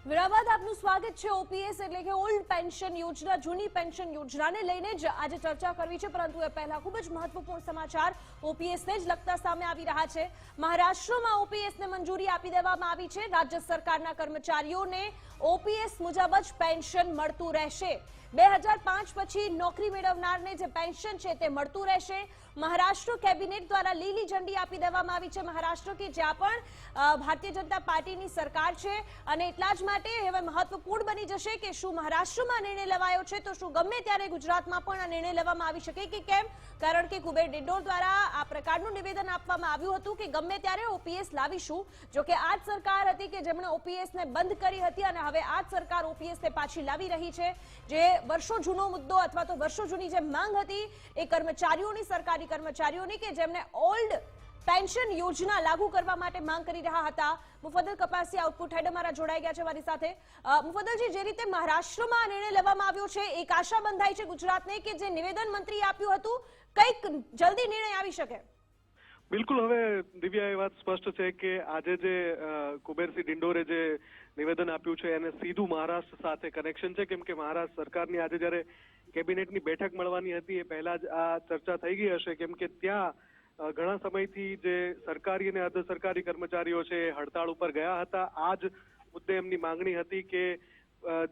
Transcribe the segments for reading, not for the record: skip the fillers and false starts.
વિરાબાદ આપનું સ્વાગત છે। ઓપીએસ એટલે કે ઓલ્ડ પેન્શન યોજના, જૂની પેન્શન યોજનાને લઈને જ આજે ચર્ચા કરવી છે, પરંતુ એ પહેલા ખૂબ જ મહત્વપૂર્ણ સમાચાર ઓપીએસને જ લગતા સામે આવી રહ્યા છે। મહારાષ્ટ્રમાં ઓપીએસને મંજૂરી આપી દેવામાં આવી છે। રાજ્ય સરકારના કર્મચારીઓને ઓપીએસ મુજબ જ પેન્શન મળતું રહેશે। 2005 પછી નોકરી મેળવનારને જે પેન્શન છે તે મળતું રહેશે। મહારાષ્ટ્ર કેબિનેટ દ્વારા લીલી ઝંડી આપી દેવામાં આવી છે। મહારાષ્ટ્ર કે જ્યાં પણ ભારતીય જનતા પાર્ટીની સરકાર છે, અને એટલા જ માટે હવે મહત્વપૂર્ણ બની જશે કે શું મહારાષ્ટ્રમાં નિર્ણય લેવાયો છે તો શું ગમે ત્યારે ગુજરાતમાં પણ આ નિર્ણય લેવામાં આવી શકે કે કેમ, કારણ કે કુબેર ડિંડોર દ્વારા આ પ્રકારનું નિવેદન આપવામાં આવ્યું હતું કે ગમે ત્યારે ઓપીએસ લાવીશું। જો કે આ જ સરકાર હતી કે જેમણે ઓપીએસને બંધ કરી હતી, અને હવે આ જ સરકાર ઓપીએસને પાછી લાવી રહી છે। જે વર્ષો જૂનો મુદ્દો અથવા તો વર્ષો જૂની જે માંગ હતી એ કર્મચારીઓની, સરકારી કર્મચારીઓની, કે જેમને ઓલ્ડ પેન્શન યોજના લાગુ કરવા માટે માંગ કરી રહ્યા હતા। મુફદ્દલ કપાસી આઉટપુટ હેડ અમારા જોડાઈ ગયા છે મારી સાથે। મુફદ્દલજી, જે રીતે મહારાષ્ટ્રમાં નિર્ણય લેવામાં આવ્યો છે, એક આશા બંધાઈ છે ગુજરાતને કે જે નિવેદન મંત્રીએ આપ્યું હતું કંઈક જલ્દી નિર્ણય આવી શકે। બિલકુલ, હવે દિવ્યા, એ વાત સ્પષ્ટ છે કે આજે જે કુબેરસિંહ ડિંડોરે જે નિવેદન આપ્યું છે એને સીધું મહારાષ્ટ્ર સાથે કનેક્શન છે, કેમ કે મહારાષ્ટ્ર સરકારની આજે જ્યારે કેબિનેટની બેઠક મળવાની હતી એ પહેલા જ આ ચર્ચા થઈ ગઈ હશે, કેમ કે ત્યાં ઘણા સમયથી જે સરકારી અને અર્ધ સરકારી કર્મચારીઓ છે એ હડતાળ ઉપર ગયા હતા। આ જ મુદ્દે એમની માંગણી હતી કે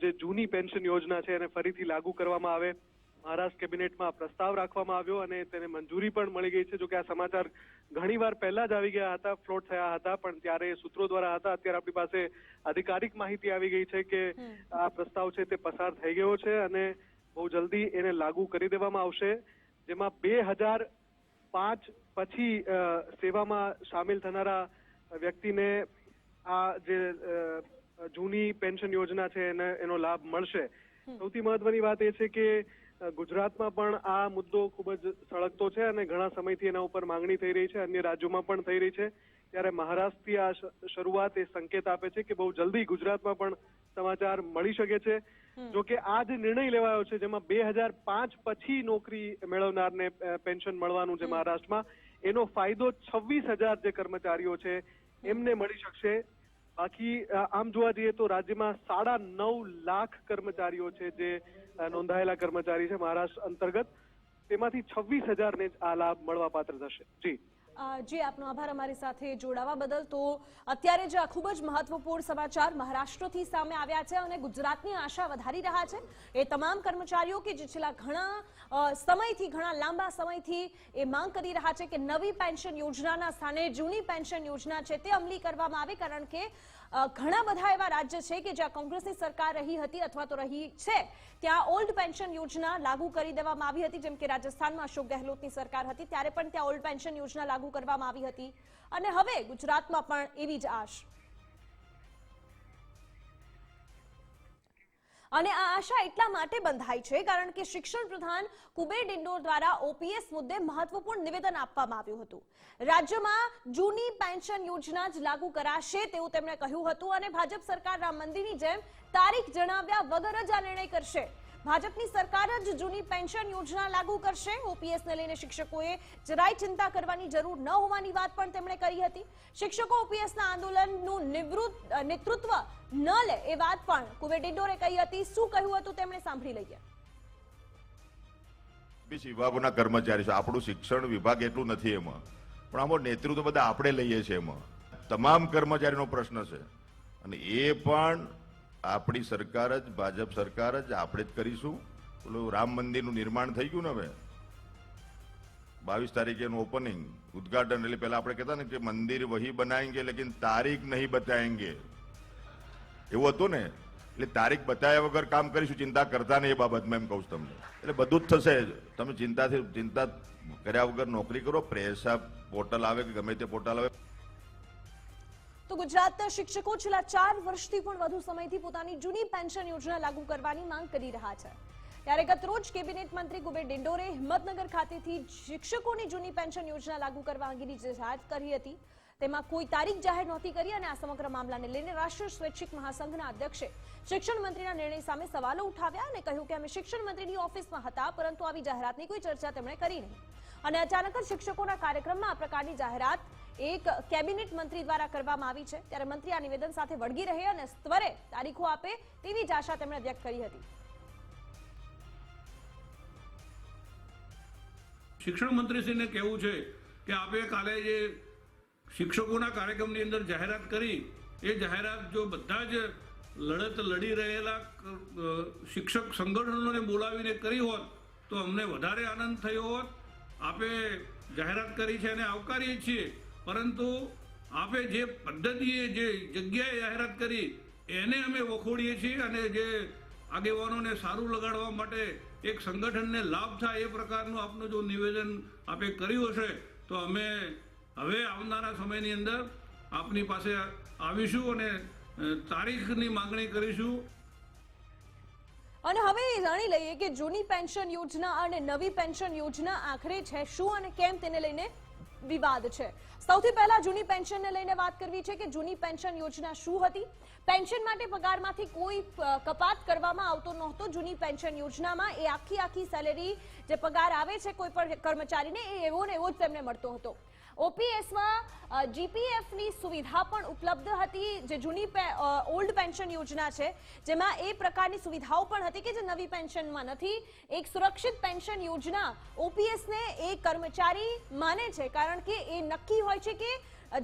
જે જૂની પેન્શન યોજના છે એને ફરીથી લાગુ કરવામાં આવે। મહારાષ્ટ્ર કેબિનેટમાં પ્રસ્તાવ રાખવામાં આવ્યો અને તેને મંજૂરી પણ મળી ગઈ છે। જો કે આ સમાચાર ઘણીવાર પહેલા જ આવી ગયા હતા, ફ્લોટ થયા હતા, પણ ત્યારે સૂત્રો દ્વારા હતા। અત્યારે આપણી પાસે આધિકારિક માહિતી આવી ગઈ છે કે આ પ્રસ્તાવ છે તે પસાર થઈ ગયો છે અને બહુ જલ્દી એને લાગુ કરી દેવામાં આવશે। જેમાં 2005 પછી સેવામાં સામેલ થનારા વ્યક્તિને આ જે જૂની પેન્શન યોજના છે એનો લાભ મળશે। સૌથી મહત્વની વાત એ છે કે ગુજરાતમાં પણ આ મુદ્દો ખૂબ જ સળગતો છે અને ઘણા સમયથી એના ઉપર માંગણી થઈ રહી છે, અન્ય રાજ્યોમાં પણ થઈ રહી છે। ત્યારે મહારાષ્ટ્રથી આ શરૂઆત એ સંકેત આપે છે કે બહુ જલ્દી ગુજરાતમાં પણ સમાચાર મળી શકે છે। જો કે આ જે નિર્ણય લેવાયો છે જેમાં 2005 પછી નોકરી મેળવનારને પેન્શન મળવાનું છે મહારાષ્ટ્રમાં, એનો ફાયદો 26,000 જે કર્મચારીઓ છે એમને મળી શકશે। બાકી આમ જોવા જઈએ તો રાજ્યમાં 9.5 લાખ કર્મચારીઓ છે જે નોંધાયેલા કર્મચારી છે મહારાષ્ટ્ર અંતર્ગત, તેમાંથી 26,000 ને જ આ લાભ મળવા પાત્ર થશે। જી, આપનો આભાર અમારી સાથે જોડાવા બદલ। તો અત્યારે જે ખૂબ જ મહત્વપૂર્ણ સમાચાર મહારાષ્ટ્રથી સામે આવ્યા છે અને ગુજરાતની આશા વધારી રહ્યા છે એ તમામ કર્મચારીઓ કે જે છેલ્લા ઘણા સમયથી, ઘણા લાંબા સમયથી એ માંગ કરી રહ્યા છે કે નવી પેન્શન યોજનાના સ્થાને જૂની પેન્શન યોજના છે તે અમલી કરવામાં આવે, કારણ કે ઘણા બધા એવા રાજ્ય છે કે જ્યાં કોંગ્રેસની સરકાર રહી હતી અથવા તો રહી છે, ત્યાં ઓલ્ડ પેન્શન યોજના લાગુ કરી દેવામાં આવી હતી। જેમ કે રાજસ્થાનમાં અશોક ગેહલોતની સરકાર હતી ત્યારે પણ ત્યાં ઓલ્ડ પેન્શન યોજના લાગુ કરવામાં આવી હતી, અને હવે ગુજરાતમાં પણ એવી જ આશ, અને આ આશા એટલા માટે બંધાઈ છે કારણ કે શિક્ષણ પ્રધાન કુબેર ડિંડોર દ્વારા ઓપીએસ મુદ્દે મહત્વપૂર્ણ નિવેદન આપવામાં આવ્યું હતું। રાજ્યમાં જૂની પેન્શન યોજના જ લાગુ કરાશે તેવું તેમણે કહ્યું હતું, અને ભાજપ સરકાર રામ મંદિરની જેમ તારીખ જણાવ્યા વગર જ આ નિર્ણય કરશે। ભાજપની સરકાર જ જૂની પેન્શન યોજના લાગુ કરશે। ઓપીએસને લઈને શિક્ષકોએ જરાય ચિંતા કરવાની જરૂર ન હોવાની વાત પણ તેમણે કરી હતી। શિક્ષકો ઓપીએસના આંદોલનનું નેતૃત્વ ન લે એ વાત પણ કુબેર ડિંડોરે કહી હતી। શું કહ્યું હતું તેમણે સાંભળી લઈએ। વિભાગોના કર્મચારી છે, આપણું શિક્ષણ વિભાગ એટલું નથી એમાં, પણ આમાં નેતૃત્વ બધા આપણે લઈએ છીએ। એમાં તમામ કર્મચારીનો પ્રશ્ન છે અને એ પણ આપણી સરકાર જ, ભાજપ સરકાર જ, આપણે જ કરીશું। પેલું રામ મંદિરનું નિર્માણ થઈ ગયું ને, હવે 22 તારીખેનું ઓપનિંગ, ઉદઘાટન, એટલે પહેલા આપણે કહેતા ને કે મંદિર વહી બનાએંગે લેકિન તારીખ નહીં બતાએંગે, એવું હતું ને। એટલે તારીખ બતાવ્યા વગર કામ કરીશું, ચિંતા કરતા નહીં એ બાબતમાં, એમ કહું છું તમને। એટલે બધું જ થશે, તમે ચિંતા કર્યા વગર નોકરી કરો। પ્રેસા પોર્ટલ આવે કે ગમે તે પોર્ટલ આવે। તો ગુજરાતના શિક્ષકો છેલ્લા 4 વર્ષથી પણ વધુ સમયથી પોતાની જૂની પેન્શન યોજના લાગુ કરવાની માંગ કરી રહ્યા છે। ત્યારે ગતરોજ કેબિનેટ મંત્રી કુબેર ડિંડોરે હિંમતનગર ખાતેથી શિક્ષકોની જૂની પેન્શન યોજના લાગુ કરવા અંગેની જાહેરાત કરી હતી। તેમાં કોઈ તારીખ જાહેર નહોતી કરી, અને આ સમગ્ર મામલાને લઈને રાષ્ટ્રીય સ્વૈચ્છિક મહાસંઘના અધ્યક્ષે શિક્ષણ મંત્રીના નિર્ણય સામે સવાલો ઉઠાવ્યા અને કહ્યું કે અમે શિક્ષણ મંત્રીની ઓફિસમાં હતા, પરંતુ આવી જાહેરાતની કોઈ ચર્ચા તેમણે કરી નહીં, અને અચાનક જ શિક્ષકોના કાર્યક્રમમાં આ પ્રકારની જાહેરાત એક કેબિનેટ મંત્રી દ્વારા કરવામાં આવી છે, ત્યારે મંત્રી આ નિવેદન સાથે વળગી રહે અને ત્વરે તારીખો આપે તેવી જ આશા તેમણે વ્યક્ત કરી હતી. શિક્ષણ મંત્રીશ્રીને કહેવું છે કે આપે કાલે જે શિક્ષકોના કાર્યક્રમની અંદર જાહેરાત કરી, એ જાહેરાત જો બધા જ લડત લડી રહેલા શિક્ષક સંગઠનોને બોલાવીને કરી હોત તો અમને વધારે આનંદ થયો હોત. આપે જાહેરાત કરી છે અને આવકારીએ છીએ, પરંતુ આપે જે પદ્ધતિએ જે જગ્યાએ જાહેરાત કરી એને અમે વખોડીએ છીએ અને જે આગેવાનોને સારું લગાડવા માટે એક સંગઠનને લાભ થાય એ પ્રકારનું આપનું જો નિવેદન આપે કર્યું હશે તો અમે હવે આવનારા સમયની અંદર આપની પાસે આવીશું અને તારીખની માંગણી કરીશું. અને હવે એ જાણી લઈએ કે જૂની પેન્શન યોજના અને નવી પેન્શન યોજના આખરે છે શું અને કેમ, તેને લઈને વિવાદ છે. સૌથી પહેલા જૂની પેન્શનને લઈને વાત કરવી છે કે જૂની પેન્શન યોજના શું હતી. પેન્શન માટે પગારમાંથી કોઈ કપાત કરવામાં આવતો નહોતો. જૂની પેન્શન યોજનામાં એ આખી સેલેરી જે પગાર આવે છે કોઈ પણ કર્મચારીને એ એવો ને એવો જ તેમને મળતો હતો. ઓપીએસમાં જીપીએફની સુવિધા પણ ઉપલબ્ધ હતી, જે જૂની ઓલ્ડ પેન્શન યોજના છે જેમાં એ પ્રકારની સુવિધાઓ પણ હતી કે જે નવી પેન્શનમાં નથી. એક સુરક્ષિત પેન્શન યોજના ઓપીએસને એ કર્મચારી માને છે, કારણ કે એ નક્કી હોય છે કે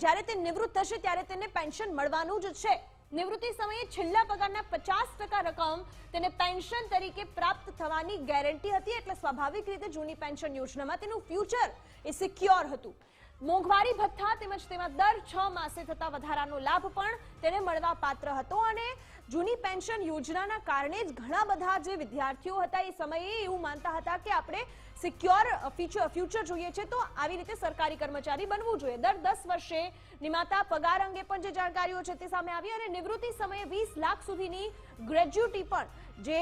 જ્યારે તે નિવૃત્ત થશે ત્યારે તેને પેન્શન મળવાનું જ છે. નિવૃત્તિ સમયે છેલ્લા પગારના 50% રકમ તેને પેન્શન તરીકે પ્રાપ્ત થવાની ગેરંટી હતી, એટલે સ્વાભાવિક રીતે જૂની પેન્શન યોજનામાં તેનું ફ્યુચર એ સિક્યોર હતું. મોંઘવારી ભથ્થા તેમજ તેમાં દર 6 માસે થતા વધારાનો લાભ પણ તેને મળવા પાત્ર હતો. અને જૂની પેન્શન યોજનાના કારણે જ ઘણા બધા જે વિદ્યાર્થીઓ હતા એ સમયે એવું માનતા હતા કે આપણે સિક્યોર ફ્યુચર જોઈએ છે તો આવી રીતે સરકારી કર્મચારી બનવું જોઈએ. દર 10 વર્ષે નિમાતા પગાર અંગે પણ જે જાણકારીઓ છે તે સામે આવી અને નિવૃત્તિ સમયે 20 લાખ સુધીની ગ્રેજ્યુટી પણ જે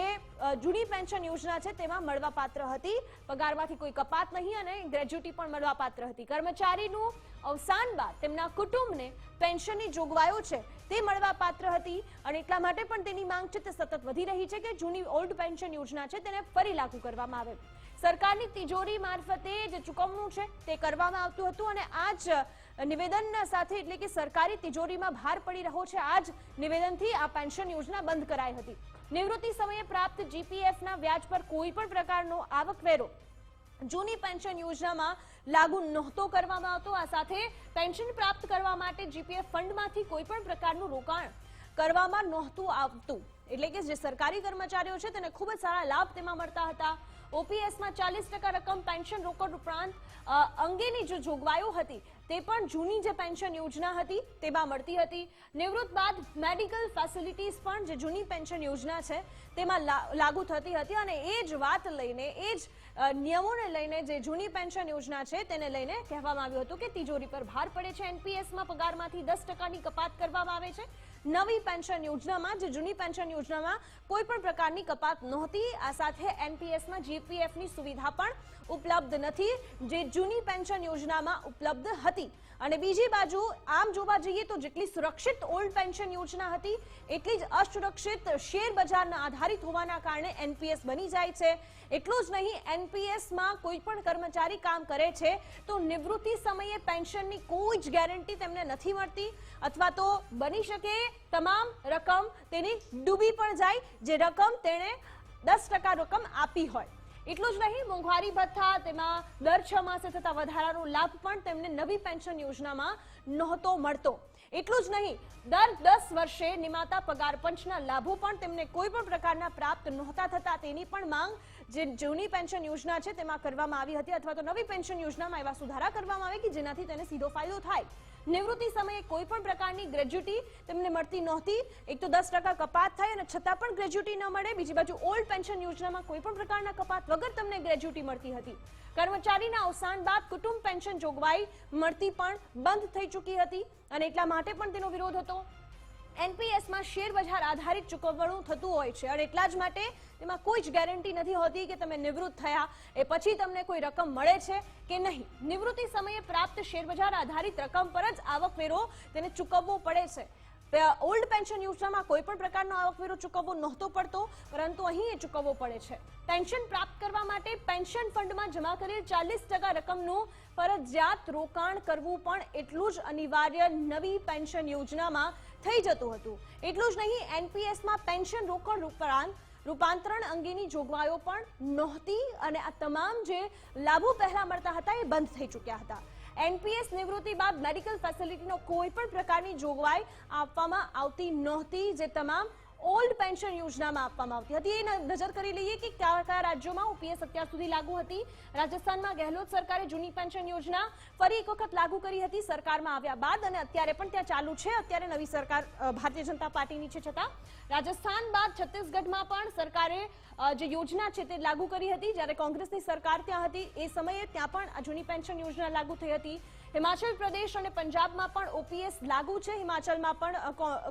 જૂની પેન્શન યોજના છે તેમાં મળવા પાત્ર હતી. પગારમાંથી કોઈ કપાત નહીં અને ગ્રેજ્યુટી પણ મળવા પાત્ર હતી. કર્મચારીનું અવસાન બાદ તેમના કુટુંબને પેન્શનની જોગવાઈઓ છે તે મળવા પાત્ર હતી અને એટલા માટે પણ તેની માંગ છે તે સતત વધી રહી છે કે જૂની ઓલ્ડ પેન્શન યોજના છે તેને ફરી લાગુ કરવામાં આવે. સરકારની તિજોરી મારફતે જે ચૂકવણું છે તે કરવામાં આવતું હતું અને આ જ નિવેદન સાથે, એટલે કે સરકારી તિજોરીમાં ભાર પડી રહ્યો છે, આ જ નિવેદનથી આ પેન્શન યોજના બંધ કરાઈ હતી. નિવૃત્તિ સમયે પ્રાપ્ત જીપીએફના વ્યાજ પર કોઈ પણ પ્રકારનો આવકવેરો જૂની પેન્શન યોજનામાં લાગુ નહોતો કરવામાં આવતો. આ સાથે પેન્શન પ્રાપ્ત કરવા માટે જીપીએફ ફંડમાંથી કોઈ પણ પ્રકારનું રોકાણ કરવામાં નહોતું આવતું, એટલે કે જે સરકારી કર્મચારીઓ છે તેને ખૂબ જ સારા લાભ તેમાં મળતા હતા. ઓપીએસમાં 40% રકમ પેન્શન રોકડ ઉપરાંત અંગેની જે જોગવાઈઓ હતી તે પણ જૂની જે પેન્શન યોજના હતી તેમાં મળતી હતી. નિવૃત્ત બાદ મેડિકલ ફેસિલિટીઝ પણ જે જૂની પેન્શન યોજના છે તેમાં લાગુ થતી હતી અને એ જ વાત લઈને, એ જ નિયમોને લઈને જે જૂની પેન્શન યોજના છે તેને લઈને કહેવામાં આવ્યું હતું કે તિજોરી પર ભાર પડે છે. એનપીએસમાં પગારમાંથી 10%ની કપાત કરવામાં આવે છે. નવી પેન્શન યોજનામાં, જે જૂની પેન્શન યોજનામાં કોઈ પણ પ્રકારની કપાત નહોતી. આ સાથે એનપીએસમાં જીપીએફની સુવિધા પણ ઉપલબ્ધ નથી જે જૂની પેન્શન યોજનામાં ઉપલબ્ધ હતી. અને બીજી બાજુ આમ જોવા જઈએ તો જેટલી સુરક્ષિત ઓલ્ડ પેન્શન યોજના હતી એટલી જ અસુરક્ષિત શેર બજારના આધારિત હોવાના કારણે એનપીએસ બની જાય છે. એટલું જ નહીં, એનપીએસમાં કોઈ પણ કર્મચારી કામ કરે છે તો નિવૃત્તિ સમયે પેન્શનની કોઈ જ ગેરંટી તેમને નથી મળતી, અથવા તો બની શકે તમામ રકમ તેની ડૂબી પણ જાય જે રકમ તેણે 10% રકમ આપી હોય. એટલું જ નહીં, મોંઘવારી ભથ્થા તેમાં દર 6 માસે થતા વધારાનો લાભ પણ તેમને નવી પેન્શન યોજનામાં નહોતો મળતો. એટલું જ નહીં, દર 10 વર્ષે નિમાતા પગાર પંચના લાભો પણ તેમને કોઈ પણ પ્રકારના પ્રાપ્ત નહોતા થતા. તેની પણ માંગ જે જૂની પેન્શન યોજના છે તેમાં કરવામાં આવી હતી, અથવા તો નવી પેન્શન યોજનામાં એવા સુધારા કરવામાં આવે કે જેનાથી તેને સીધો ફાયદો થાય. નિવૃત્તિ સમયે કોઈ પણ પ્રકારની ગ્રેજ્યુટી તેમને મળતી નહોતી. એક તો 10% કપાત થાય અને છતાં પણ ગ્રેજ્યુટી ન મળે. બીજી બાજુ ઓલ્ડ પેન્શન યોજનામાં કોઈ પણ પ્રકારના કપાત વગર તમને ગ્રેજ્યુટી મળતી હતી. કર્મચારીના અવસાન બાદ કુટુંબ પેન્શન જોગવાઈ મળતી પણ બંધ થઈ ચૂકી હતી અને એટલા માટે પણ તેનો વિરોધ હતો. એનપીએસમાં શેર બજાર આધારિત ચૂકવણું થતું હોય છે અને એટલા જ માટે તેમાં કોઈ જ ગેરંટી નથી હોતી કે તમે નિવૃત્ત થયા એ પછી તમને કોઈ રકમ મળે છે કે નહીં. નિવૃત્તિ સમયે પ્રાપ્ત શેર બજાર આધારિત રકમ પર જ આવકવેરો તેને ચૂકવવો પડે છે. ઓલ્ડ પેન્શન યોજનામાં કોઈ પણ પ્રકારનો આવકવેરો ચૂકવવો નહોતો પડતો, પરંતુ અહીં એ ચૂકવવો પડે છે. પેન્શન પ્રાપ્ત કરવા માટે પેન્શન ફંડમાં જમા કરેલ 40% રકમનું ફરજિયાત રોકાણ કરવું પણ એટલું જ અનિવાર્ય નવી પેન્શન યોજનામાં થઈ જતું હતું. એટલું જ નહીં, એનપીએસમાં પેન્શન રોકડ રૂપાંતરણ અંગેની જોગવાઈઓ પણ નહોતી અને આ તમામ જે લાભો પહેલા મળતા હતા એ બંધ થઈ ચૂક્યા હતા. એનપીએસ નિવૃત્તિ બાદ મેડિકલ ફેસિલિટીનો કોઈ પણ પ્રકારની જોગવાઈ આપવામાં આવતી નહોતી, જે તમામ ઓલ્ડ પેન્શન યોજનામાં આપવામાં આવતી હતી. એ નજર કરી લઈએ કે કયા કયા રાજ્યોમાં ઓપીએસ અત્યાર સુધી લાગુ હતી. રાજસ્થાનમાં ગેહલોત સરકારે જૂની પેન્શન યોજના ફરી એક વખત લાગુ કરી હતી સરકારમાં આવ્યા બાદ, અને અત્યારે પણ ત્યાં ચાલુ છે. અત્યારે નવી સરકાર ભારતીય જનતા પાર્ટીની છે, છતાં રાજસ્થાન બાદ છત્તીસગઢમાં પણ સરકારે જે યોજના છે તે લાગુ કરી હતી. જ્યારે કોંગ્રેસની સરકાર ત્યાં હતી એ સમયે ત્યાં પણ આ જૂની પેન્શન યોજના લાગુ થઈ હતી. હિમાચલ પ્રદેશ અને પંજાબમાં પણ ઓપીએસ લાગુ છે. હિમાચલમાં પણ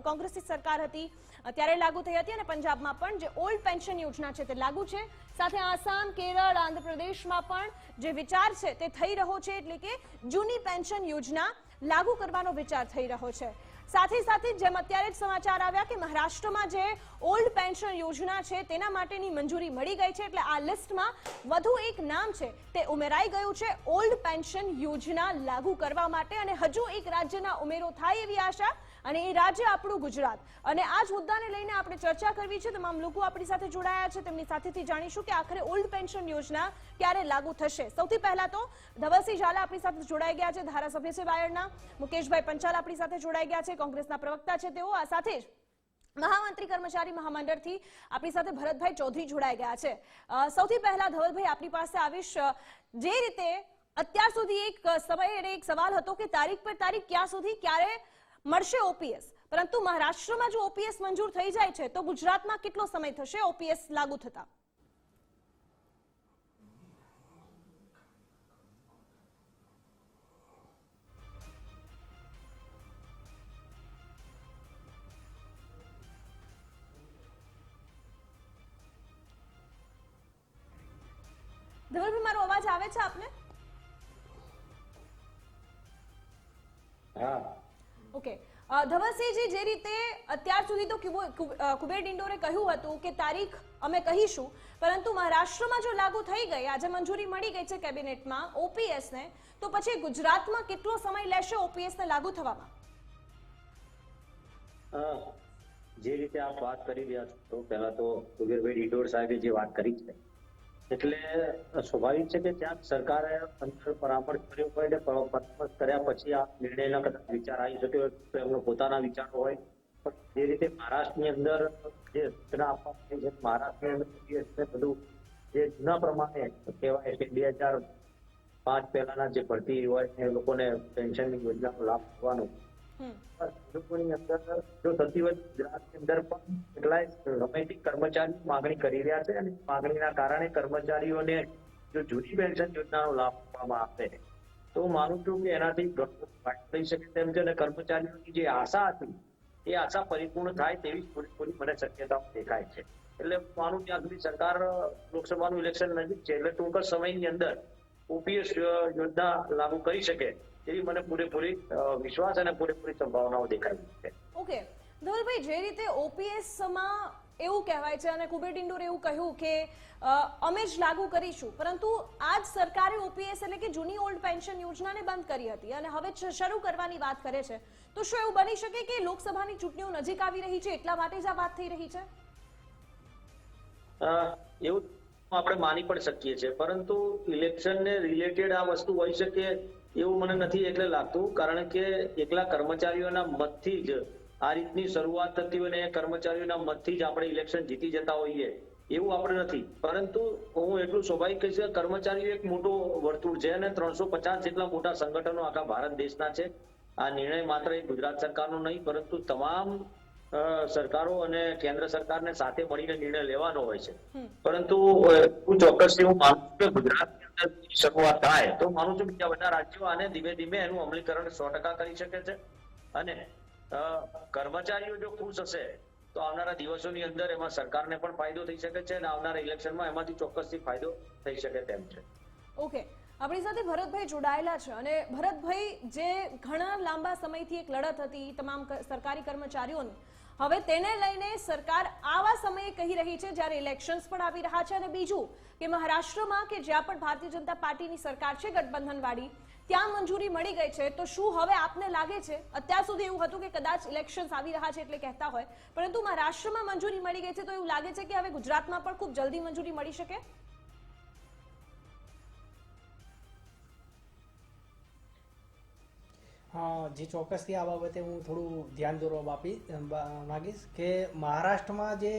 કોંગ્રેસની સરકાર હતી ત્યારે લાગુ થઈ હતી, અને પંજાબમાં પણ જે ઓલ્ડ પેન્શન યોજના છે તે લાગુ છે. સાથે આસામ, કેરળ, આંધ્રપ્રદેશમાં પણ જે વિચાર છે તે થઈ રહ્યો છે, એટલે કે જૂની પેન્શન યોજના લાગુ કરવાનો વિચાર થઈ રહ્યો છે. સાથે સાથે જેમ અત્યારે જ સમાચાર આવ્યા કે મહારાષ્ટ્રમાં જે ઓલ્ડ પેન્શન યોજના છે તેના માટેની મંજૂરી મળી ગઈ છે, એટલે આ લિસ્ટમાં વધુ એક નામ છે તે ઉમેરાઈ ગયું છે ઓલ્ડ પેન્શન યોજના લાગુ કરવા માટે. અને હજુ એક રાજ્યના ઉમેરો થાય એવી આશા, અને એ રાજ્ય આપણું ગુજરાત. અને આ જ મુદ્દાને લઈને આપણે ચર્ચા કરવી છે. તમામ લોકો આપણી સાથે જોડાયા છે, તેમની સાથેથી જાણીશું કે આખરે ઓલ્ડ પેન્શન યોજના ક્યારે લાગુ થશે. સૌથી પહેલા તો ધવલસિંહ ઝાલા આપણી સાથે જોડાઈ ગયા છે, ધારાસભ્ય છે બાયડના. મુકેશભાઈ પંચાલ આપણી સાથે જોડાઈ ગયા છે, કોંગ્રેસના પ્રવક્તા છે તેઓ. આ સાથે જ મહામંત્રી કર્મચારી મહામંડળથી આપણી સાથે ભરતભાઈ ચૌધરી જોડાઈ ગયા છે. સૌથી પહેલા ધવલભાઈ આપણી પાસે આવીશ. જે રીતે અત્યાર સુધી એક સમય અને એક સવાલ હતો કે તારીખ પર તારીખ ક્યાં સુધી ક્યારે મળશે ઓપીએસ, પરંતુ મહારાષ્ટ્રમાં જો ઓપીએસ મંજૂર થઈ જાય છે તો ગુજરાતમાં કેટલો સમય થશે ઓપીએસ લાગુ થતા? ધવલભાઈ, મારો અવાજ આવે છે આપને? હા. ઓકે, ધવલસિંહજી, જે રીતે અત્યાર સુધી તો કુબેર ડિંડોરે કહ્યું હતું કે તારીખ અમે કહીશું, પરંતુ મહારાષ્ટ્રમાં જો લાગુ થઈ ગઈ, આજે મંજૂરી મળી ગઈ છે કેબિનેટમાં ઓપીએસ ને, તો પછી ગુજરાતમાં કેટલો સમય લેશે ઓપીએસ ને લાગુ થવામાં? જે રીતે આપ વાત કરી રહ્યા છો, પહેલા તો કુબેરભાઈ ડિંડોર સાહેબે જે વાત કરી છે, એટલે સ્વાભાવિક છે કે ત્યાં સરકારે અંદર પરામર્શ કર્યો હોય એટલે પરામર્શ કર્યા પછી આ નિર્ણયના કદાચ વિચાર આવી શક્યો, એમનો પોતાના વિચારો હોય. પણ જે રીતે મહારાષ્ટ્રની અંદર જે સૂચના આપવામાં આવી છે, મહારાષ્ટ્રની અંદર બધું જે જૂના પ્રમાણે કહેવાય કે 2005 પહેલાના જે ભરતી હોય એ લોકોને પેન્શનની યોજનાનો લાભ થવાનો, લોકોની અંદર જો થતી હોય ગુજરાતની અંદર પણ કેટલાય રોમેન્ટિક કર્મચારીઓ માગણી કરી રહ્યા છે, અને માગણીના કારણે કર્મચારીઓને જો જૂની પેન્શન યોજનાનો લાભ આપવામાં આવે તો માનું છું કે એનાથી ઘણો ફાયદો થઈ શકે તેમ છે. અને કર્મચારીઓની જે આશા હતી એ આશા પરિપૂર્ણ થાય તેવી પૂરી મને શક્યતાઓ દેખાય છે. એટલે માનું ત્યાં સુધી સરકાર લોકસભાનું ઇલેક્શન નજીક છે, એટલે ટૂંક જ સમયની અંદર ઓપીએસ યોજના લાગુ કરી શકે એવી મને પૂરેપૂરી વિશ્વાસ અને પૂરેપૂરી સંભાવનાઓ દેખાય છે. ઓકે ધવલભાઈ, જે રીતે ઓપીએસમાં એવું કહેવાય છે અને કુબેર ડિંડોરે એવું કહ્યું કે અમે જ લાગુ કરીશું, પરંતુ આ જ સરકારે ઓપીએસ એટલે કે જૂની ઓલ્ડ પેન્શન યોજનાને બંધ કરી હતી અને હવે શરૂ કરવાની વાત કરે છે, તો શું એવું બની શકે કે લોકસભાની ચૂંટણીઓ નજીક આવી રહી છે એટલા માટે જ આ વાત થઈ રહી છે? એવું આપણે માની પણ શકીએ છીએ, પરંતુ ઇલેક્શનને રિલેટેડ આ વસ્તુ હોઈ શકે એવું મને નથી એટલે લાગતું. કારણ કે એકલા કર્મચારીઓના મતથી જ આ રીતની શરૂઆત થતી હોય ને કર્મચારીઓના મતથી જ આપણે ઇલેક્શન જીતી જતા હોઈએ એવું આપણે નથી. પરંતુ હું એટલું સ્વાભાવિક કહીશ કે કર્મચારીઓ એક મોટો વર્તુળ છે અને 350 જેટલા મોટા સંગઠનો આખા ભારત દેશના છે. આ નિર્ણય માત્ર ગુજરાત સરકારનો નહીં, પરંતુ તમામ સરકારો અને કેન્દ્ર સરકારને સાથે મળીને નિર્ણય લેવાનો હોય છે. પરંતુ હું ચોક્કસથી હું માનું છું કે ગુજરાતની અંદર શરૂઆત થાય તો માનું છું કે બધા રાજ્યો આને ધીમે ધીમે એનું અમલીકરણ 100% કરી શકે છે. અને કર્મચારીઓ જો ખુશ હશે તો આવનારા દિવસોની અંદર એમાં સરકારને પણ ફાયદો થઈ શકે છે અને આવનારા ઇલેક્શનમાં એમાંથી ચોક્કસથી ફાયદો થઈ શકે તેમ છે. ઓકે, આપણી સાથે ભરતભાઈ જોડાયેલા છે અને ભરતભાઈ, જે ઘણા લાંબા સમયથી એક લડત હતી તમામ સરકારી કર્મચારીઓની, હવે તેને લઈને સરકાર આવા સમયે કહી રહી છે જ્યારે ઇલેક્શન્સ પણ આવી રહ્યા છે, અને બીજું કે મહારાષ્ટ્રમાં કે જ્યાં પણ ભારતીય જનતા પાર્ટીની સરકાર છે ગઠબંધનવાળી, ત્યાં મંજૂરી મળી ગઈ છે, તો શું હવે આપને લાગે છે, અત્યાર સુધી એવું હતું કે કદાચ ઇલેક્શન્સ આવી રહ્યા છે એટલે કહેતા હોય, પરંતુ મહારાષ્ટ્રમાં મંજૂરી મળી ગઈ છે, તો એવું લાગે છે કે હવે ગુજરાતમાં પણ ખૂબ જલ્દી મંજૂરી મળી શકે? જી ચોક્કસથી આ બાબતે હું થોડું ધ્યાન દોરવા માંગીશ કે મહારાષ્ટ્રમાં જે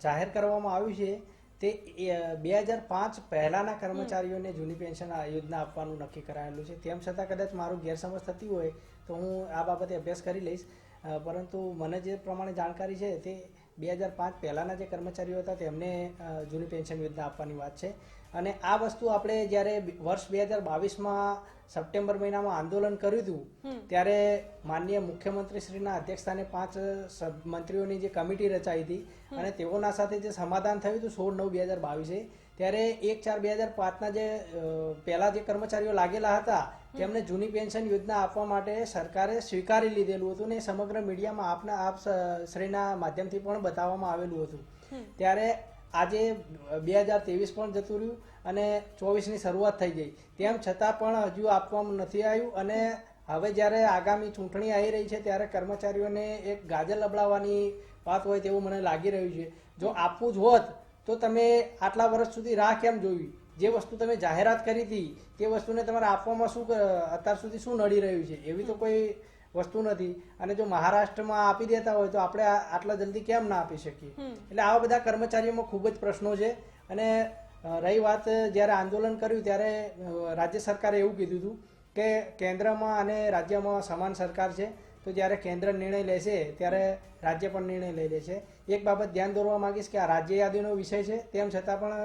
જાહેર કરવામાં આવ્યું છે તે 2005 પહેલાના કર્મચારીઓને જૂની પેન્શન યોજના આપવાનું નક્કી કરાયેલું છે. તેમ છતાં કદાચ મારું ગેરસમજ થતી હોય તો હું આ બાબતે અભ્યાસ કરી લઈશ, પરંતુ મને જે પ્રમાણે જાણકારી છે તે 2005 પહેલાના જે કર્મચારીઓ હતા તેમને જૂની પેન્શન યોજના આપવાની વાત છે. અને આ વસ્તુ આપણે જ્યારે વર્ષ 2022માં સપ્ટેમ્બર મહિનામાં આંદોલન કર્યું હતું ત્યારે માનનીય મુખ્યમંત્રીશ્રીના અધ્યક્ષસ્થાને 5 મંત્રીઓની જે કમિટી રચાઈ હતી અને તેઓના સાથે જે સમાધાન થયું હતું 16/9/2022 ત્યારે 1/4/2005ના જે પહેલા જે કર્મચારીઓ લાગેલા હતા તેમને જૂની પેન્શન યોજના આપવા માટે સરકારે સ્વીકારી લીધેલું હતું ને સમગ્ર મીડિયામાં આપ શ્રીના માધ્યમથી પણ બતાવવામાં આવેલું હતું. ત્યારે આજે 2023 પણ જતું રહ્યું અને 24ની શરૂઆત થઈ ગઈ, તેમ છતાં પણ હજુ આપવામાં નથી આવ્યું. અને હવે જ્યારે આગામી ચૂંટણી આવી રહી છે ત્યારે કર્મચારીઓને એક ગાજર લબડાવવાની વાત હોય તેવું મને લાગી રહ્યું છે. જો આપવું જ હોત તો તમે આટલા વર્ષ સુધી રાહ કેમ જોઈ? જે વસ્તુ તમે જાહેરાત કરી હતી તે વસ્તુને તમારે આપવામાં શું અત્યાર સુધી શું નડી રહ્યું છે? એવી તો કોઈ વસ્તુ નથી. અને જો મહારાષ્ટ્રમાં આપી દેતા હોય તો આપણે આટલા જલ્દી કેમ ના આપી શકીએ? એટલે આવા બધા કર્મચારીઓમાં ખૂબ જ પ્રશ્નો છે. અને રહી વાત જ્યારે આંદોલન કર્યું ત્યારે રાજ્ય સરકારે એવું કીધું હતું કે કેન્દ્રમાં અને રાજ્યમાં સમાન સરકાર છે, તો જ્યારે કેન્દ્ર નિર્ણય લેશે ત્યારે રાજ્ય પણ નિર્ણય લઈ લેશે. એક બાબત ધ્યાન દોરવા માંગીશ કે આ રાજ્ય યાદીનો વિષય છે, તેમ છતાં પણ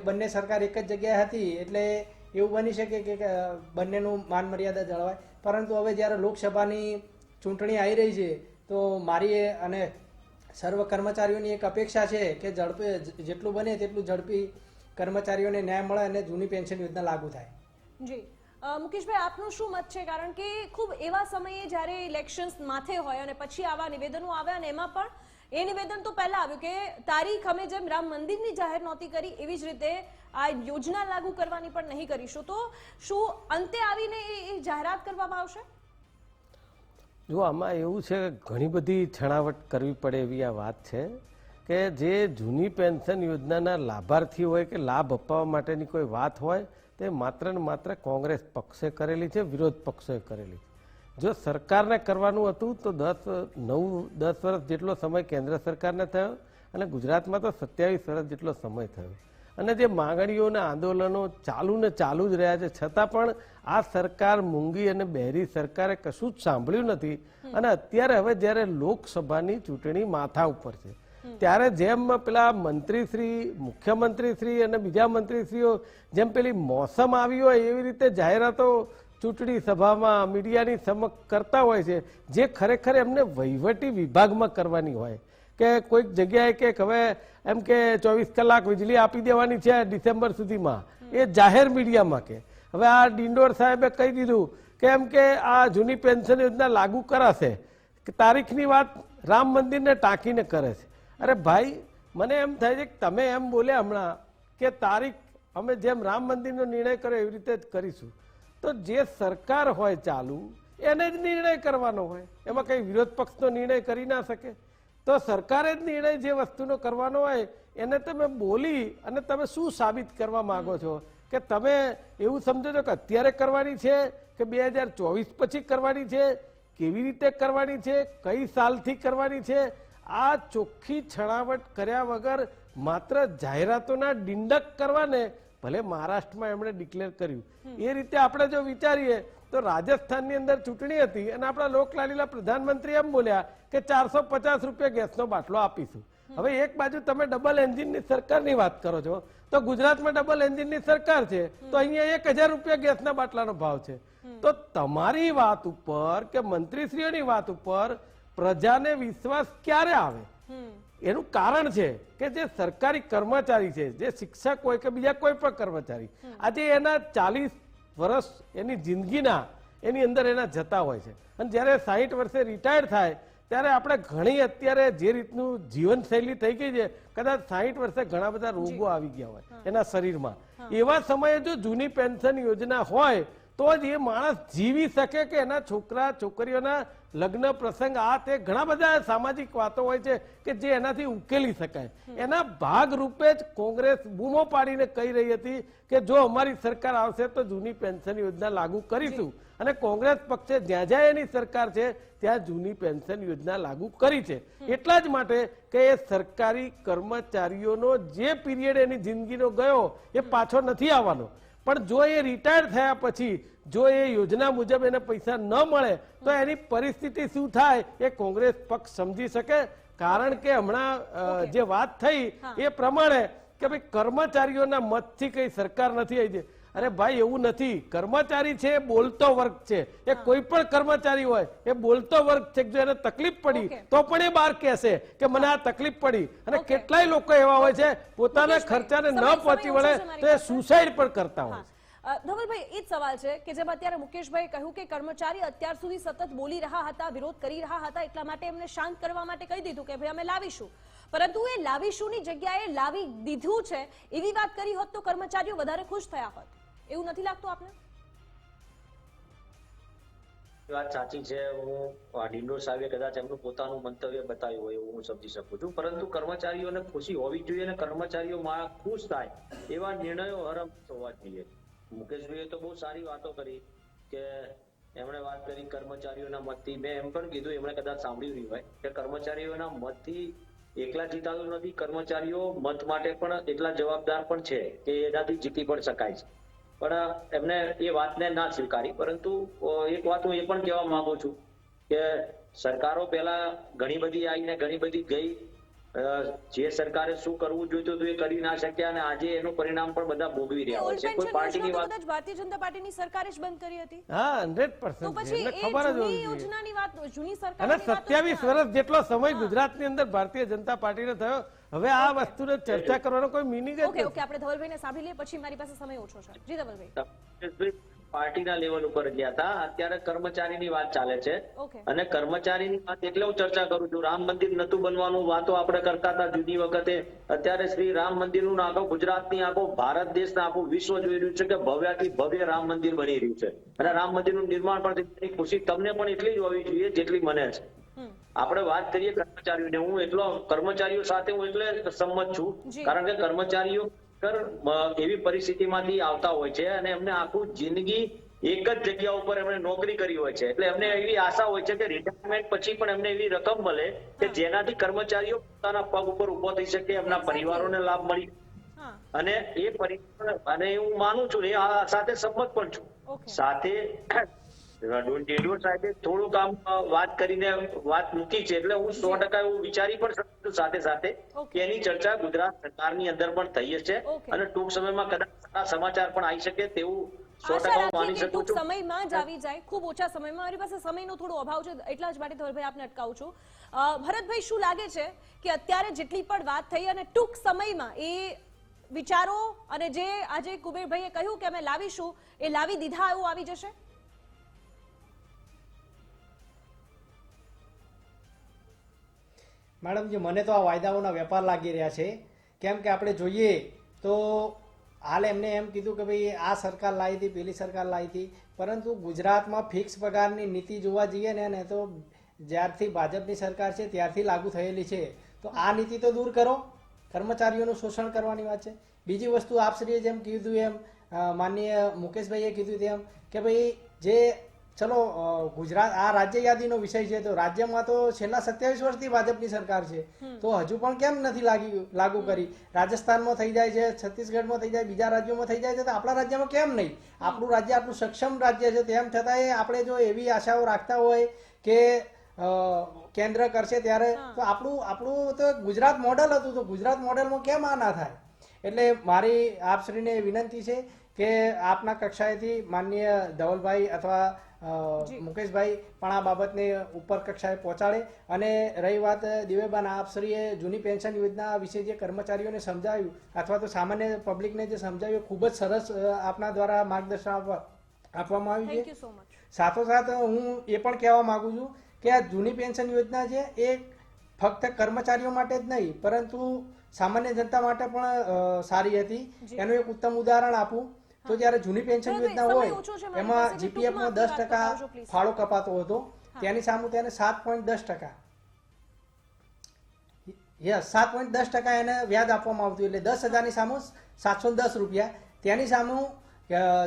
બંને સરકાર એક જ જગ્યાએ હતી એટલે એવું બની શકે કે બંનેનું માન મર્યાદા જળવાય. પરંતુ હવે જ્યારે લોકસભાની ચૂંટણી આવી રહી છે તો મારી અને સર્વ કર્મચારીઓની એક અપેક્ષા છે કે ઝડપી જેટલું બને તેટલું ઝડપી કર્મચારીઓને ન્યાય મળે અને જૂની પેન્શન યોજના લાગુ થાય. જી મુકેશભાઈ, આપનું શું મત છે? કારણ કે ખૂબ એવા સમયે જ્યારે ઇલેક્શન્સ માથે હોય અને પછી આવા નિવેદનો આવ્યા, અને એમાં પણ એ નિવેદન તો પહેલા આવ્યું કે તારીખ અમે જેમ રામ મંદિરની જાહેર નહોતી કરી એવી જ રીતે આ યોજના લાગુ કરવાની પણ નહીં કરીશું, તો શું અંતે આવીને એ જાહેરાત કરવામાં આવશે? જો આમાં એવું છે કે ઘણી બધી છણાવટ કરવી પડે એવી આ વાત છે કે જે જૂની પેન્શન યોજનાના લાભાર્થી હોય કે લાભ અપાવવા માટેની કોઈ વાત હોય તે માત્ર ને માત્ર કોંગ્રેસ પક્ષે કરેલી છે, વિરોધ પક્ષે કરેલી છે. જો સરકારને કરવાનું હતું તો 10 વર્ષ જેટલો સમય કેન્દ્ર સરકારને થયો અને ગુજરાતમાં તો 27 વર્ષ જેટલો સમય થયો. અને જે માંગણીઓના આંદોલનો ચાલુ જ રહ્યા છે, છતાં પણ આ સરકાર મૂંગી અને બહેરી સરકારે કશું જ સાંભળ્યું નથી. અને અત્યારે હવે જ્યારે લોકસભાની ચૂંટણી માથા ઉપર છે ત્યારે જેમ પેલા મંત્રીશ્રી, મુખ્યમંત્રીશ્રી અને બીજા મંત્રીશ્રીઓ જેમ પેલી મોસમ આવી હોય એવી રીતે જાહેરાતો ચૂંટણી સભામાં મીડિયાની સમક્ષ કરતા હોય છે, જે ખરેખર એમને વહીવટી વિભાગમાં કરવાની હોય કે કોઈક જગ્યાએ કે હવે એમ કે 24 કલાક વીજળી આપી દેવાની છે ડિસેમ્બર સુધીમાં, એ જાહેર મીડિયામાં કે હવે આ ડિંડોર સાહેબે કહી દીધું કે એમ કે આ જૂની પેન્શન યોજના લાગુ કરાશે, કે તારીખની વાત રામ મંદિરને ટાંકીને કરે છે. અરે ભાઈ, મને એમ થાય છે કે તમે એમ બોલ્યા હમણાં કે તારીખ અમે જેમ રામ મંદિરનો નિર્ણય કર્યો એવી રીતે જ કરીશું, તો જે સરકાર હોય ચાલુ એને જ નિર્ણય કરવાનો હોય, એમાં કઈ વિરોધ પક્ષનો નિર્ણય કરી ના શકે. તો સરકારે જ નિર્ણય જે વસ્તુનો કરવાનો હોય એને તમે બોલી અને તમે શું સાબિત કરવા માંગો છો? કે તમે એવું સમજો છો કે અત્યારે કરવાની છે કે 2024 પછી કરવાની છે, કેવી રીતે કરવાની છે, કઈ સાલથી કરવાની છે? આ ચોખ્ખી છણાવટ કર્યા વગર માત્ર જાહેરાતોના ડિંડક કરવાને, ભલે મહારાષ્ટ્રમાં એમણે ડિક્લેર કર્યું એ રીતે આપણે જો વિચારીએ તો રાજસ્થાનની અંદર ચૂંટણી હતી અને આપણા લોકલાડીલા પ્રધાનમંત્રી એમ બોલ્યા કે 450 રૂપિયા ગેસનો બાટલો આપીશું. હવે એક બાજુ તમે ડબલ એન્જિનની સરકારની વાત કરો છો, તો ગુજરાતમાં ડબલ એન્જિનની સરકાર છે તો અહીંયા 1000 રૂપિયા ગેસના બાટલાનો ભાવ છે. તો તમારી વાત ઉપર કે મંત્રીશ્રીઓની વાત ઉપર પ્રજાને વિશ્વાસ ક્યારે આવે? એનું કારણ છે કે જે સરકારી કર્મચારી છે, જે શિક્ષક હોય કે બીજા કોઈ પણ કર્મચારી, આજે એના 40 વર્ષ એની જિંદગીના એની અંદર એના જતા હોય છે, અને જ્યારે 60 વર્ષે રિટાયર થાય ત્યારે આપણે ઘણી અત્યારે જે રીતનું જીવનશૈલી થઈ ગઈ છે, કદાચ 60 વર્ષે ઘણા બધા રોગો આવી ગયા હોય એના શરીરમાં, એવા સમયે જો જૂની પેન્શન યોજના હોય તો જ એ માણસ જીવી શકે કે એના છોકરા છોકરીઓના લગ્ન પ્રસંગ આ તે ઘણા બધા સામાજિક વાતો હોય છે કે જે એનાથી ઉકેલી શકાય. એના ભાગ રૂપે જ કોંગ્રેસ બૂમો પાડીને કહી રહી હતી કે જો અમારી સરકાર આવશે તો જૂની પેન્શન યોજના લાગુ કરીશું, અને કોંગ્રેસ પક્ષે જ્યાં જ્યાં એની સરકાર છે ત્યાં જૂની પેન્શન યોજના લાગુ કરી છે. એટલા જ માટે કે એ સરકારી કર્મચારીઓનો જે પીરિયડ એની જિંદગીનો ગયો એ પાછો નથી આવવાનો, પણ જો એ રિટાયર થયા પછી જો એ યોજના મુજબ એને પૈસા ન મળે તો એની પરિસ્થિતિ શું થાય એ કોંગ્રેસ પક્ષ સમજી શકે. કારણ કે હમણાં જે વાત થઈ એ પ્રમાણે કે ભાઈ કર્મચારીઓના મતથી કઈ સરકાર નથી આવી છે. અરે ભાઈ એવું નથી, કર્મચારી છે એ બોલતો વર્ગ છે, એ કોઈ પણ કર્મચારી હોય એ બોલતો વર્ગ છે. જો એને તકલીફ પડી તો પણ એ બહાર કહેશે કે મને આ તકલીફ પડી, અને કેટલાય લોકો એવા હોય છે પોતાના ખર્ચાને ન પહોંચી વળે તો એ સુસાઇડ પણ કરતા હોય. ધવલભાઈ, એ જ સવાલ છે કે જેમ અત્યારે મુકેશભાઈ કહ્યું કે કર્મચારી અત્યાર સુધી સતત બોલી રહ્યા હતા, વિરોધ કરી રહ્યા હતા, એટલા માટે એમને શાંત કરવા માટે કહી દીધું કે ભાઈ અમે લાવીશું, પરંતુ એ લાવીશુંની જગ્યાએ લાવી દીધું છે એવી વાત કરી હોત તો કર્મચારીઓ વધારે ખુશ થયા હોત. એવું નથી લાગતું આપને? વાત સાચી છે. હું ડિંડોર સાહેબે કદાચ એમનું પોતાનું મંતવ્ય બતાવ્યું હોય એવું હું સમજી શકું છું, પરંતુ કર્મચારીઓને ખુશી હોવી જોઈએ અને કર્મચારીઓ ખુશ થાય એવા નિર્ણયો હર હોવા જોઈએ. મુકેશભાઈએ તો બહુ સારી વાતો કરી કે એમણે વાત કરી કર્મચારીઓના મતથી. મેં એમ પણ કીધું, એમણે કદાચ સાંભળ્યું નહીં હોય કે કર્મચારીઓના મતથી એકલા જીતાતું નથી, કર્મચારીઓ મત માટે પણ એટલા જવાબદાર પણ છે કે એનાથી જીતી પણ શકાય છે. પણ એમને એ વાતને ના સ્વીકારી. પરંતુ એક વાત હું એ પણ કહેવા માંગુ છું કે સરકારો પહેલા ઘણી બધી આવીને ઘણી બધી ગઈ, જે સરકારે શું કરવું જોઈતું હતું એ કરી ના શક્યા, અને આજે એનું પરિણામ પણ બધા ભોગવી રહ્યા હોય છે. કોઈ પાર્ટીની વાત, ભારતીય જનતા પાર્ટીની સરકારે જ બંધ કરી હતી. હા, 100% તો પછી એ જૂની યોજનાની વાત, જૂની સરકાર, અને 27 વર્ષ જેટલો સમય ગુજરાતની અંદર ભારતીય જનતા પાર્ટીને થયો, હવે આ વસ્તુને ચર્ચા કરવાનો કોઈ મિનિંગ જ નથી. ઓકે, આપણે ધવલભાઈને સાંભળી લઈએ, પછી મારી પાસે સમય ઓછો છે. જી ધવલભાઈ. પાર્ટીના લેવલ ઉપર ગયા હતા, અત્યારે કર્મચારીની વાત ચાલે છે. અને કર્મચારીની વાત એટલે હું ચર્ચા કરું છું. રામ મંદિર નતું બનવાનું વાતો આપણે કરતા હતા જૂની વખતે, અત્યારે શ્રી રામ મંદિરનું આખો ગુજરાતની આખો ભારત દેશના આખું વિશ્વ જોઈ રહ્યું છે કે ભવ્યાથી ભવ્ય રામ મંદિર બની રહ્યું છે, અને રામ મંદિરનું નિર્માણ પણ ખુશી તમને પણ એટલી જ હોવી જોઈએ જેટલી મને છે. આપણે વાત કરીએ કર્મચારીઓને, હું એટલો કર્મચારીઓ સાથે હું એટલે સંમત છું, કારણ કે કર્મચારીઓ એવી પરિસ્થિતિમાંથી આવતા હોય છે અને એમને આખું જિંદગી એક જ જગ્યા ઉપર એમણે નોકરી કરી હોય છે, એટલે એમને એવી આશા હોય છે કે રિટાયરમેન્ટ પછી પણ એમને એવી રકમ મળે કે જેનાથી કર્મચારીઓ પોતાના પગ ઉપર ઉભો થઈ શકે, એમના પરિવારોને લાભ મળી. અને એ પરિવાર, અને હું માનું છું, એ સાથે સંમત પણ છું. સાથે ડિંડોર સાહેબે થોડુંક આમ વાત કરીને વાત મૂકી છે, એટલે હું 100% એવું વિચારી પણ શકું છું સાથે સાથે કે એની ચર્ચા ગુજરાત સરકારની અંદર પણ થઈ છે, અને ટૂંક સમયમાં કદાચ સારા સમાચાર પણ આવી શકે તેવું 100% માની શકું છું. સમયમાં જ આવી જાય, ખૂબ ઓછા સમયમાં. મારી પાસે સમયનો થોડો અભાવ છે, એટલા જ માટે ધવલભાઈ આપને અટકાવું છું. ભરતભાઈ, શું લાગે છે કે અત્યારે જેટલી પણ વાત થઈ અને ટૂંક સમયમાં એ વિચારો અને જે આજે કુબેરભાઈએ કહ્યું કે અમે લાવીશું એ લાવી દીધા એવું આવી જશે? મેડમ, જે મને તો આ વાયદાઓના વેપાર લાગી રહ્યા છે. કેમ કે આપણે જોઈએ તો હાલ એમને એમ કીધું કે ભાઈ આ સરકાર લાવી હતી, પેલી સરકાર લાવી હતી, પરંતુ ગુજરાતમાં ફિક્સ પગારની નીતિ જોવા જઈએ ને તો જ્યારથી ભાજપની સરકાર છે ત્યારથી લાગુ થયેલી છે. તો આ નીતિ તો દૂર કરો, કર્મચારીઓનું શોષણ કરવાની વાત છે. બીજી વસ્તુ, આપશ્રીએ જેમ કીધું એમ, માનનીય મુકેશભાઈએ કીધું તેમ કે ભાઈ જે ચલો ગુજરાત આ રાજ્ય યાદીનો વિષય છે, તો રાજ્યમાં તો છેલ્લા 27 વર્ષથી ભાજપની સરકાર છે, તો હજુ પણ કેમ નથી લાગુ કરી? રાજસ્થાનમાં થઈ જાય છે, છત્તીસગઢમાં થઈ જાય, બીજા રાજ્યોમાં થઈ જાય છે, તો આપણા રાજ્યમાં કેમ નહીં? આપણું રાજ્ય આટલું સક્ષમ રાજ્ય છે, તેમ છતાંય આપણે જો એવી આશાઓ રાખતા હોય કે કેન્દ્ર કરશે ત્યારે, તો આપણું તો ગુજરાત મોડેલ હતું, તો ગુજરાત મોડેલમાં કેમ આ ના થાય? એટલે મારી આપશ્રીને વિનંતી છે કે આપના કક્ષાએથી માનનીય ધવલભાઈ અથવા મુકેશભાઈ પણ આ બાબતને ઉપર કક્ષાએ પહોંચાડે. અને રહી વાત દિવ્યાબેન, આપશ્રીએ જૂની પેન્શન યોજના વિશે જે કર્મચારીઓને સમજાવ્યું અથવા તો સામાન્ય પબ્લિકને જે સમજાવ્યું, ખૂબ જ સરસ આપના દ્વારા માર્ગદર્શન આપવામાં આવ્યું થેન્ક છે. You so much. સાથોસાથ હું એ પણ કહેવા માંગુ છું કે આ જૂની પેન્શન યોજના છે એ ફક્ત કર્મચારીઓ માટે જ નહીં પરંતુ સામાન્ય જનતા માટે પણ સારી હતી. એનું એક ઉત્તમ ઉદાહરણ આપું તો જ્યારે જૂની પેન્શન યોજના હોય એમાં જીપીએફમાં 10% ફાળો કપાતો હતો, તેની સામે તેને 7.10%, યસ 7.10% એને વ્યાજ આપવામાં આવતું, એટલે 10,000 ની સામે 710 રૂપિયા. તેની સામે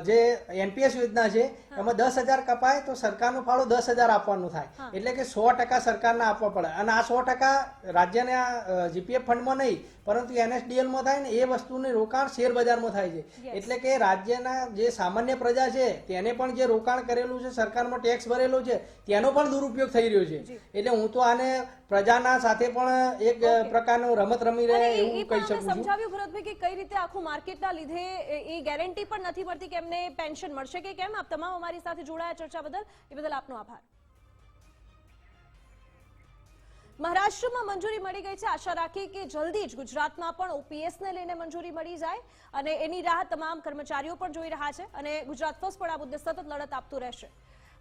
જે એનપીએસ યોજના છે એમાં 10,000 કપાય તો સરકારનો ફાળો 10,000 આપવાનું થાય, એટલે કે 100% સરકારને આપવા પડે. અને આ 100% રાજ્યના જીપીએફ ફંડમાં નહીં પરંતુ એનએસડીએલમાં થાય ને એ વસ્તુનું રોકાણ શેર બજારમાં થાય છે. એટલે કે રાજ્યના જે સામાન્ય પ્રજા છે તેને પણ જે રોકાણ કરેલું છે, સરકારમાં ટેક્સ ભરેલો છે, તેનો પણ દુરુપયોગ થઈ રહ્યો છે. એટલે હું તો આને પ્રજાના સાથે પણ એક પ્રકારનો રમત રમી રહે એવું કહી શકું છું. સમજાવ્યું ભરતભાઈ કે કઈ રીતે આખું માર્કેટના લીધે એ ગેરંટી પણ નથી મળતી કે એમને પેન્શન મળશે કે કેમ. આપ તમામ અમારી સાથે જોડાયા ચર્ચા બદલ, એ બદલ આપનો આભાર. મહારાષ્ટ્રમાં મંજૂરી મળી ગઈ છે. આશા રાખીએ કે જલ્દી જ ગુજરાતમાં પણ ઓપીએસને લઈને મંજૂરી મળી જાય અને એની રાહ તમામ કર્મચારીઓ પણ જોઈ રહ્યા છે અને ગુજરાત ફર્સ્ટ પણ આ મુદ્દે સતત લડત આપતું રહેશે.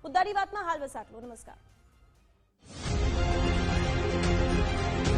મુદ્દાની વાતમાં હાલ બસ આટલું. નમસ્કાર.